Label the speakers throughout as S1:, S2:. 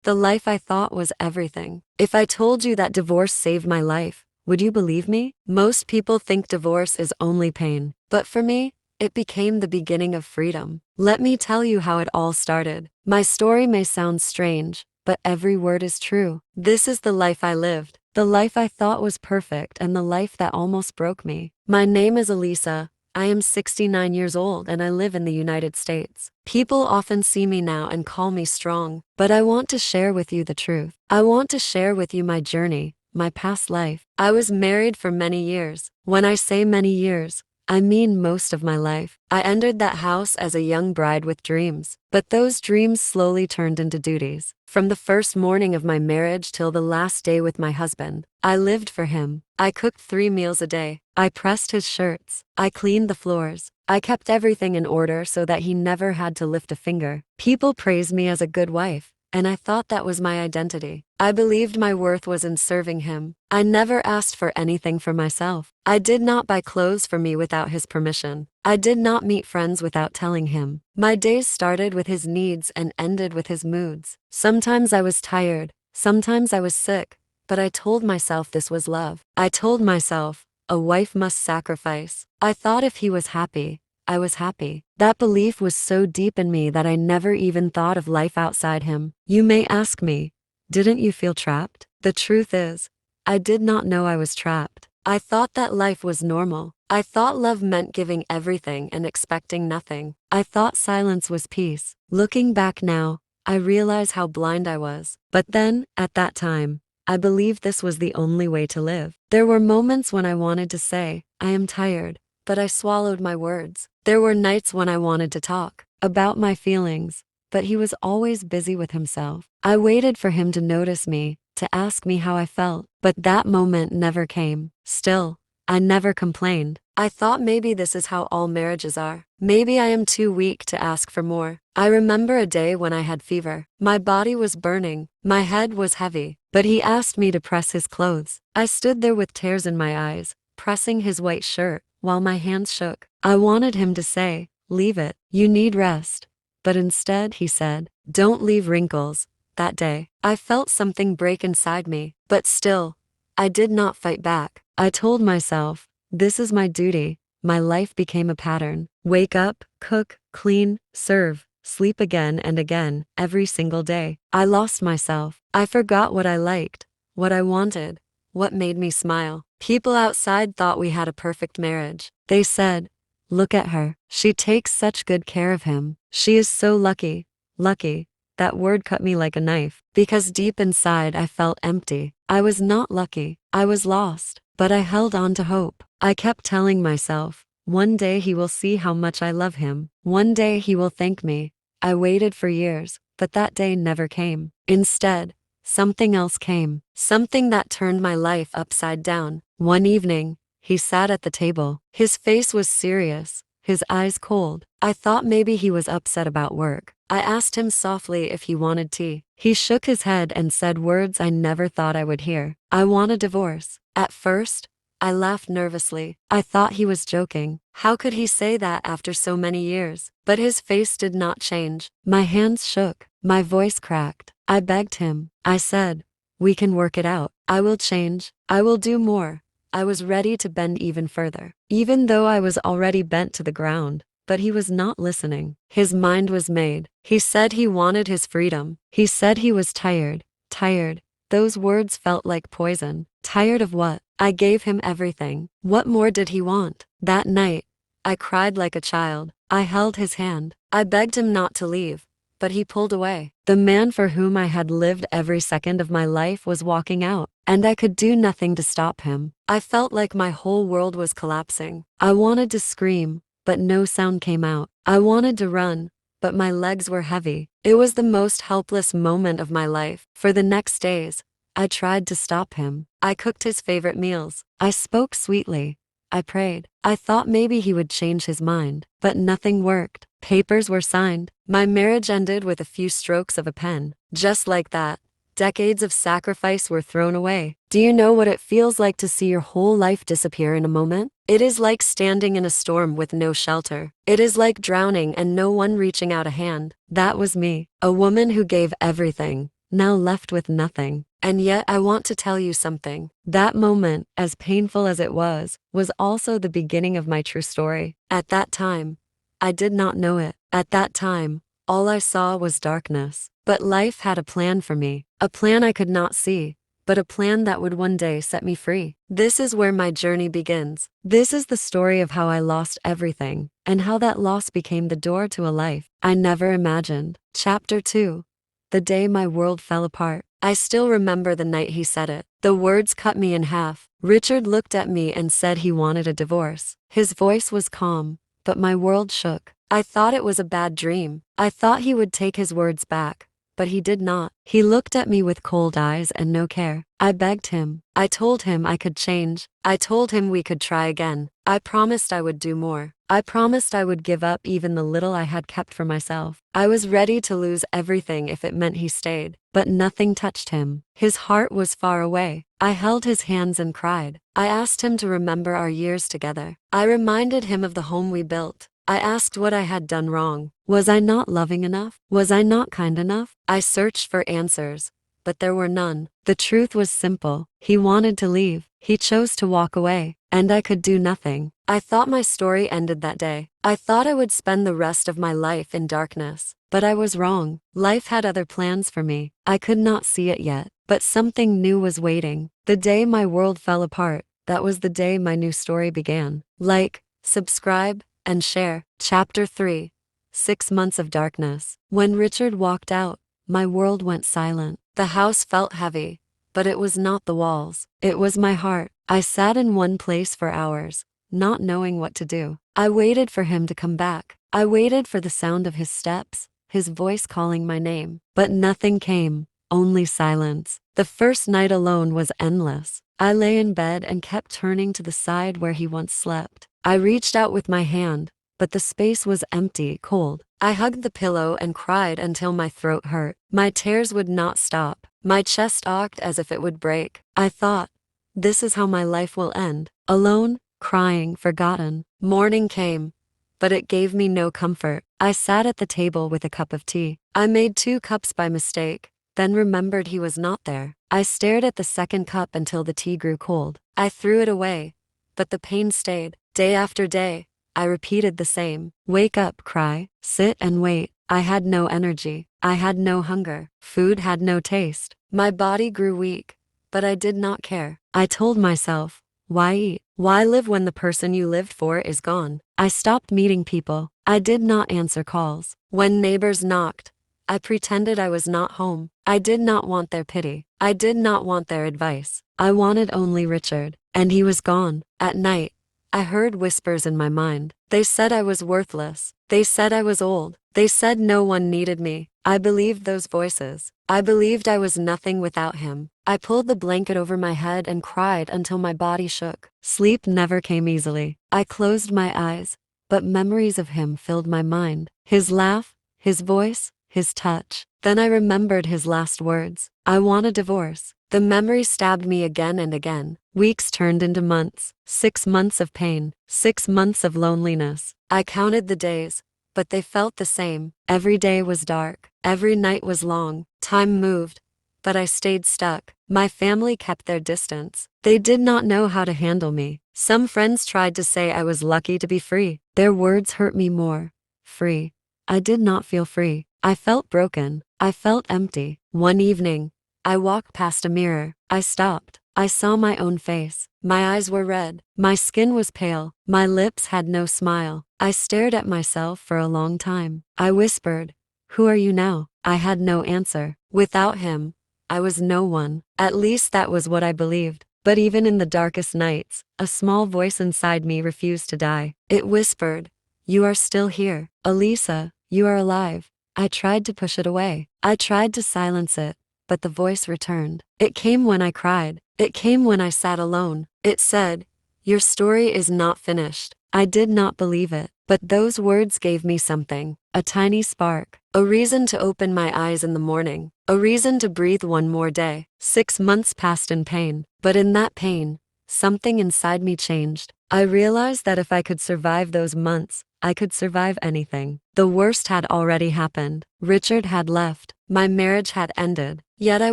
S1: the life I thought was everything. If I told you that divorce saved my life, would you believe me? Most people think divorce is only pain, but for me, it became the beginning of freedom. Let me tell you how it all started. My story may sound strange, but every word is true. This is the life I lived, the life I thought was perfect, and the life that almost broke me. My name is Elisa. I am 69 years old and I live in the United States. People often see me now and call me strong, but I want to share with you the truth. I want to share with you my journey, my past life. I was married for many years. When I say many years, I mean most of my life. I entered that house as a young bride with dreams, but those dreams slowly turned into duties. From the first morning of my marriage till the last day with my husband, I lived for him. I cooked 3 meals a day. I pressed his shirts. I cleaned the floors. I kept everything in order so that he never had to lift a finger. People praised me as a good wife, and I thought that was my identity. I believed my worth was in serving him. I never asked for anything for myself. I did not buy clothes for me without his permission. I did not meet friends without telling him. My days started with his needs and ended with his moods. Sometimes I was tired, sometimes I was sick, but I told myself this was love. I told myself, a wife must sacrifice. I thought if he was happy, I was happy. That belief was so deep in me that I never even thought of life outside him. You may ask me, didn't you feel trapped? The truth is, I did not know I was trapped. I thought that life was normal. I thought love meant giving everything and expecting nothing. I thought silence was peace. Looking back now, I realize how blind I was. But then, at that time, I believed this was the only way to live. There were moments when I wanted to say, I am tired, but I swallowed my words. There were nights when I wanted to talk about my feelings, but he was always busy with himself. I waited for him to notice me, to ask me how I felt, but that moment never came. Still, I never complained. I thought maybe this is how all marriages are. Maybe I am too weak to ask for more. I remember a day when I had fever. My body was burning, my head was heavy, but he asked me to press his clothes. I stood there with tears in my eyes, pressing his white shirt, while my hands shook. I wanted him to say, leave it, you need rest. But instead he said, don't leave wrinkles. That day, I felt something break inside me, but still, I did not fight back. I told myself, this is my duty. My life became a pattern. Wake up, cook, clean, serve, sleep again and again, every single day. I lost myself. I forgot what I liked, what I wanted, what made me smile. People outside thought we had a perfect marriage. They said, look at her. She takes such good care of him. She is so lucky. Lucky. That word cut me like a knife, because deep inside I felt empty. I was not lucky. I was lost, but I held on to hope. I kept telling myself, one day he will see how much I love him. One day he will thank me. I waited for years, but that day never came. Instead, something else came. Something that turned my life upside down. One evening, he sat at the table. His face was serious, his eyes cold. I thought maybe he was upset about work. I asked him softly if he wanted tea. He shook his head and said words I never thought I would hear. I want a divorce. At first, I laughed nervously. I thought he was joking. How could he say that after so many years? But his face did not change. My hands shook. My voice cracked. I begged him. I said, we can work it out. I will change. I will do more. I was ready to bend even further, even though I was already bent to the ground. But he was not listening. His mind was made. He said he wanted his freedom. He said he was tired. Tired. Those words felt like poison. Tired of what? I gave him everything. What more did he want? That night, I cried like a child. I held his hand. I begged him not to leave, but he pulled away. The man for whom I had lived every second of my life was walking out, and I could do nothing to stop him. I felt like my whole world was collapsing. I wanted to scream, but no sound came out. I wanted to run, but my legs were heavy. It was the most helpless moment of my life. For the next days, I tried to stop him. I cooked his favorite meals. I spoke sweetly. I prayed. I thought maybe he would change his mind, but nothing worked. Papers were signed. My marriage ended with a few strokes of a pen. Just like that, decades of sacrifice were thrown away. Do you know what it feels like to see your whole life disappear in a moment? It is like standing in a storm with no shelter. It is like drowning and no one reaching out a hand. That was me, a woman who gave everything, now left with nothing. And yet I want to tell you something. That moment, as painful as it was also the beginning of my true story. At that time, I did not know it. At that time, all I saw was darkness. But life had a plan for me, a plan I could not see, but a plan that would one day set me free. This is where my journey begins. This is the story of how I lost everything, and how that loss became the door to a life I never imagined. Chapter 2. The day my world fell apart. I still remember the night he said it. The words cut me in half. Richard looked at me and said he wanted a divorce. His voice was calm, but my world shook. I thought it was a bad dream. I thought he would take his words back. But he did not. He looked at me with cold eyes and no care. I begged him. I told him I could change. I told him we could try again. I promised I would do more. I promised I would give up even the little I had kept for myself. I was ready to lose everything if it meant he stayed. But nothing touched him. His heart was far away. I held his hands and cried. I asked him to remember our years together. I reminded him of the home we built. I asked what I had done wrong. Was I not loving enough? Was I not kind enough? I searched for answers, but there were none. The truth was simple. He wanted to leave. He chose to walk away, and I could do nothing. I thought my story ended that day. I thought I would spend the rest of my life in darkness. But I was wrong. Life had other plans for me. I could not see it yet, but something new was waiting. The day my world fell apart, that was the day my new story began. Like, subscribe, and share. Chapter 3. 6 months of darkness. When Richard walked out, my world went silent. The house felt heavy, but it was not the walls. It was my heart. I sat in one place for hours, not knowing what to do. I waited for him to come back. I waited for the sound of his steps, his voice calling my name. But nothing came, only silence. The first night alone was endless. I lay in bed and kept turning to the side where he once slept. I reached out with my hand, but the space was empty, cold. I hugged the pillow and cried until my throat hurt. My tears would not stop. My chest ached as if it would break. I thought, this is how my life will end. Alone, crying, forgotten. Morning came, but it gave me no comfort. I sat at the table with a cup of tea. I made 2 cups by mistake, then remembered he was not there. I stared at the second cup until the tea grew cold. I threw it away, but the pain stayed. Day after day, I repeated the same. Wake up, cry, sit and wait. I had no energy. I had no hunger. Food had no taste. My body grew weak, but I did not care. I told myself, why eat? Why live when the person you lived for is gone? I stopped meeting people. I did not answer calls. When neighbors knocked, I pretended I was not home. I did not want their pity. I did not want their advice. I wanted only Richard, and he was gone. At night, I heard whispers in my mind. They said I was worthless. They said I was old. They said no one needed me. I believed those voices. I believed I was nothing without him. I pulled the blanket over my head and cried until my body shook. Sleep never came easily. I closed my eyes, but memories of him filled my mind. His laugh, his voice, his touch. Then I remembered his last words. I want a divorce. The memory stabbed me again and again. Weeks turned into months. 6 months of pain. 6 months of loneliness. I counted the days, but they felt the same. Every day was dark. Every night was long. Time moved, but I stayed stuck. My family kept their distance. They did not know how to handle me. Some friends tried to say I was lucky to be free. Their words hurt me more. Free. I did not feel free. I felt broken. I felt empty. One evening, I walked past a mirror. I stopped. I saw my own face. My eyes were red. My skin was pale. My lips had no smile. I stared at myself for a long time. I whispered, "Who are you now?" I had no answer. Without him, I was no one. At least that was what I believed. But even in the darkest nights, a small voice inside me refused to die. It whispered, "You are still here. Elisa, you are alive." I tried to push it away. I tried to silence it, but the voice returned. It came when I cried. It came when I sat alone. It said, "Your story is not finished." I did not believe it, but those words gave me something, a tiny spark, a reason to open my eyes in the morning, a reason to breathe one more day. 6 months passed in pain, but in that pain, something inside me changed. I realized that if I could survive those months, I could survive anything. The worst had already happened. Richard had left. My marriage had ended. Yet I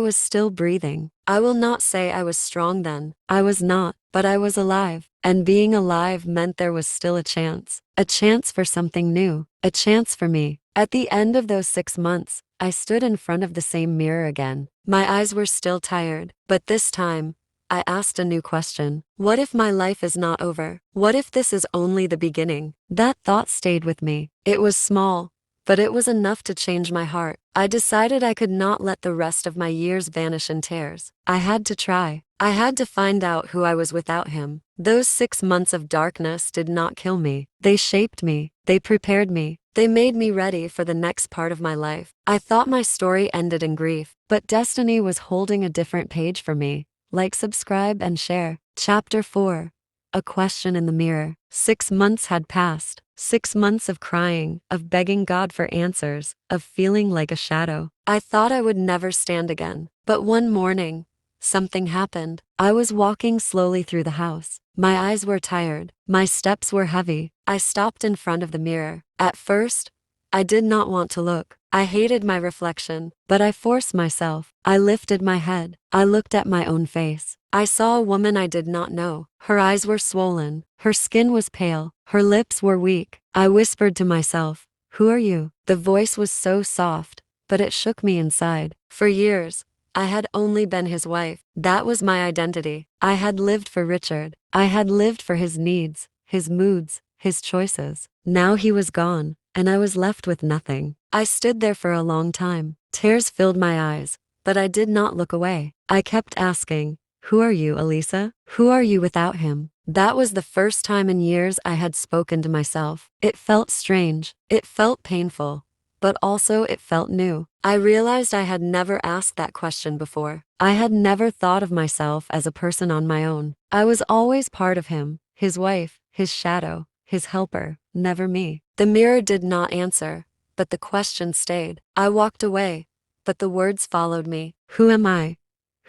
S1: was still breathing. I will not say I was strong then. I was not, but I was alive. And being alive meant there was still a chance. A chance for something new. A chance for me. At the end of those 6 months, I stood in front of the same mirror again. My eyes were still tired, but this time, I asked a new question. What if my life is not over? What if this is only the beginning? That thought stayed with me. It was small, but it was enough to change my heart. I decided I could not let the rest of my years vanish in tears. I had to try. I had to find out who I was without him. Those 6 months of darkness did not kill me. They shaped me. They prepared me. They made me ready for the next part of my life. I thought my story ended in grief, but destiny was holding a different page for me. Like, subscribe, and share. Chapter 4. A question in the mirror. 6 months had passed. 6 months of crying, of begging God for answers, of feeling like a shadow. I thought I would never stand again. But one morning, something happened. I was walking slowly through the house. My eyes were tired. My steps were heavy. I stopped in front of the mirror. At first, I did not want to look. I hated my reflection, but I forced myself. I lifted my head. I looked at my own face. I saw a woman I did not know. Her eyes were swollen. Her skin was pale. Her lips were weak. I whispered to myself, "Who are you?" The voice was so soft, but it shook me inside. For years, I had only been his wife. That was my identity. I had lived for Richard. I had lived for his needs, his moods, his choices. Now he was gone, and I was left with nothing. I stood there for a long time. Tears filled my eyes, but I did not look away. I kept asking, "Who are you, Elisa? Who are you without him?" That was the first time in years I had spoken to myself. It felt strange. It felt painful. But also it felt new. I realized I had never asked that question before. I had never thought of myself as a person on my own. I was always part of him, his wife, his shadow, his helper, never me. The mirror did not answer, but the question stayed. I walked away, but the words followed me. Who am I?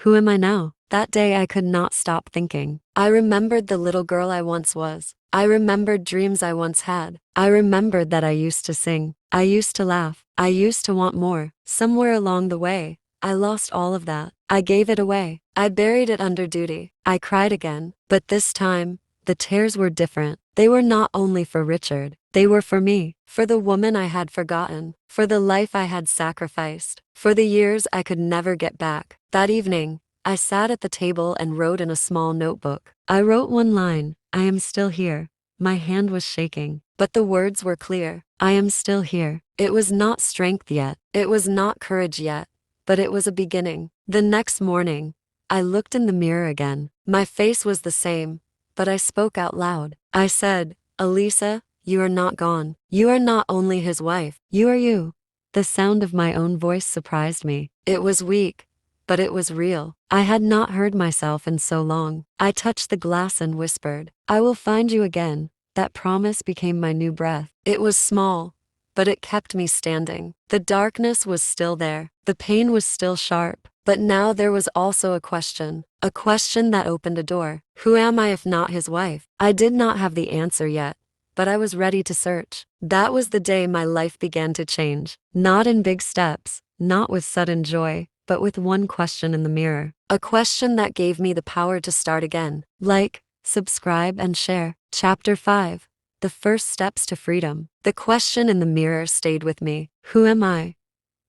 S1: Who am I now? That day I could not stop thinking. I remembered the little girl I once was. I remembered dreams I once had. I remembered that I used to sing. I used to laugh. I used to want more. Somewhere along the way, I lost all of that. I gave it away. I buried it under duty. I cried again. But this time, the tears were different. They were not only for Richard. They were for me. For the woman I had forgotten. For the life I had sacrificed. For the years I could never get back. That evening, I sat at the table and wrote in a small notebook. I wrote one line, "I am still here." My hand was shaking, but the words were clear. I am still here. It was not strength yet. It was not courage yet. But it was a beginning. The next morning, I looked in the mirror again. My face was the same, but I spoke out loud. I said, "Elisa, you are not gone. You are not only his wife. You are you." The sound of my own voice surprised me. It was weak, but it was real. I had not heard myself in so long. I touched the glass and whispered, "I will find you again." That promise became my new breath. It was small, but it kept me standing. The darkness was still there. The pain was still sharp. But now there was also a question that opened a door. Who am I if not his wife? I did not have the answer yet, but I was ready to search. That was the day my life began to change. Not in big steps, not with sudden joy, but with one question in the mirror. A question that gave me the power to start again. Like, subscribe, and share. Chapter 5. The First Steps to Freedom. The question in the mirror stayed with me. Who am I?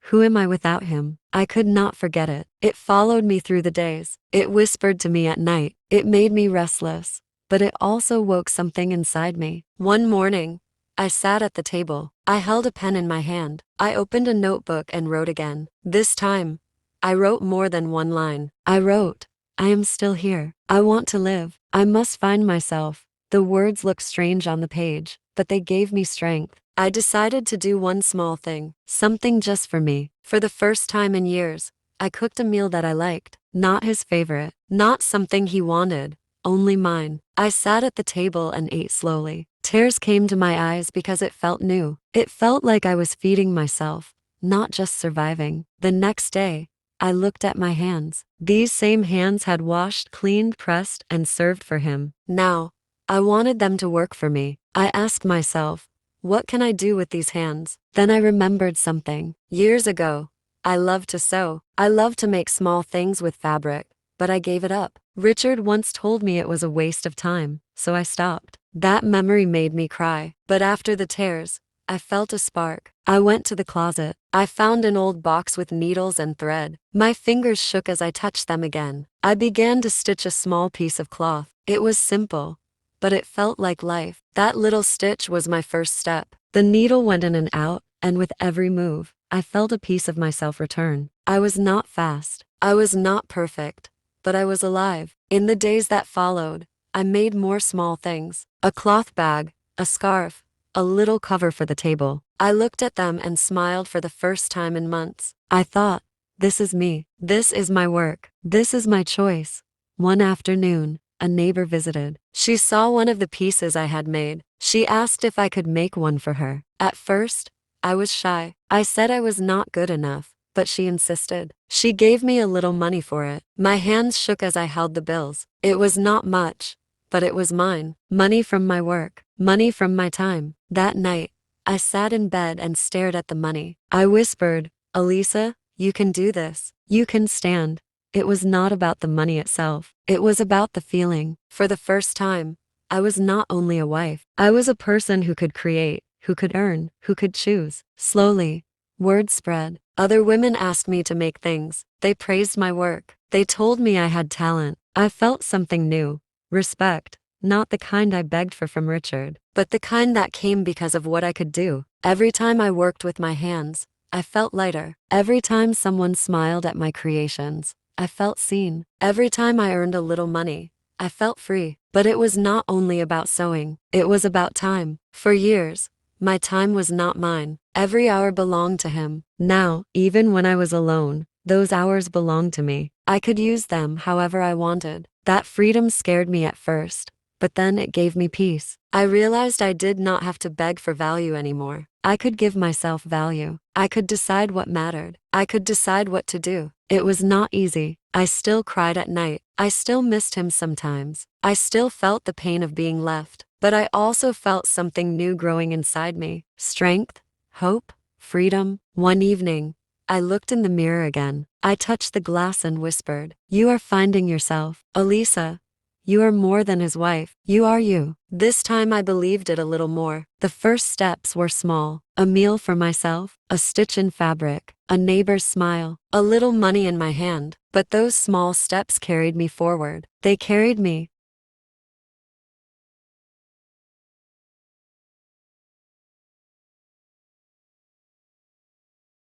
S1: Who am I without him? I could not forget it. It followed me through the days. It whispered to me at night. It made me restless, but it also woke something inside me. One morning, I sat at the table. I held a pen in my hand. I opened a notebook and wrote again. This time, I wrote more than one line. I wrote, "I am still here. I want to live. I must find myself." The words looked strange on the page, but they gave me strength. I decided to do one small thing, something just for me. For the first time in years, I cooked a meal that I liked. Not his favorite, not something he wanted, only mine. I sat at the table and ate slowly. Tears came to my eyes because it felt new. It felt like I was feeding myself, not just surviving. The next day, I looked at my hands. These same hands had washed, cleaned, pressed, and served for him. Now, I wanted them to work for me. I asked myself, what can I do with these hands? Then I remembered something. Years ago, I loved to sew. I loved to make small things with fabric, but I gave it up. Richard once told me it was a waste of time, so I stopped. That memory made me cry. But after the tears, I felt a spark. I went to the closet. I found an old box with needles and thread. My fingers shook as I touched them again. I began to stitch a small piece of cloth. It was simple, but it felt like life. That little stitch was my first step. The needle went in and out, and with every move, I felt a piece of myself return. I was not fast. I was not perfect, but I was alive. In the days that followed, I made more small things. A cloth bag, a scarf, a little cover for the table. I looked at them and smiled for the first time in months. I thought, this is me. This is my work. This is my choice. One afternoon, a neighbor visited. She saw one of the pieces I had made. She asked if I could make one for her. At first, I was shy. I said I was not good enough, but she insisted. She gave me a little money for it. My hands shook as I held the bills. It was not much, but it was mine. Money from my work. Money from my time. That night, I sat in bed and stared at the money. I whispered, Elisa, you can do this. You can stand. It was not about the money itself. It was about the feeling. For the first time, I was not only a wife. I was a person who could create, who could earn, who could choose. Slowly, word spread. Other women asked me to make things. They praised my work. They told me I had talent. I felt something new. Respect. Not the kind I begged for from Richard, but the kind that came because of what I could do. Every time I worked with my hands, I felt lighter. Every time someone smiled at my creations, I felt seen. Every time I earned a little money, I felt free. But it was not only about sewing. It was about time. For years, my time was not mine. Every hour belonged to him. Now, even when I was alone, those hours belonged to me. I could use them however I wanted. That freedom scared me at first, but then it gave me peace. I realized I did not have to beg for value anymore. I could give myself value. I could decide what mattered. I could decide what to do. It was not easy. I still cried at night. I still missed him sometimes. I still felt the pain of being left. But I also felt something new growing inside me. Strength, hope, freedom. One evening, I looked in the mirror again. I touched the glass and whispered, you are finding yourself, Elisa. You are more than his wife. You are you. This time I believed it a little more. The first steps were small. A meal for myself, a stitch in fabric, a neighbor's smile, a little money in my hand. But those small steps carried me forward. They carried me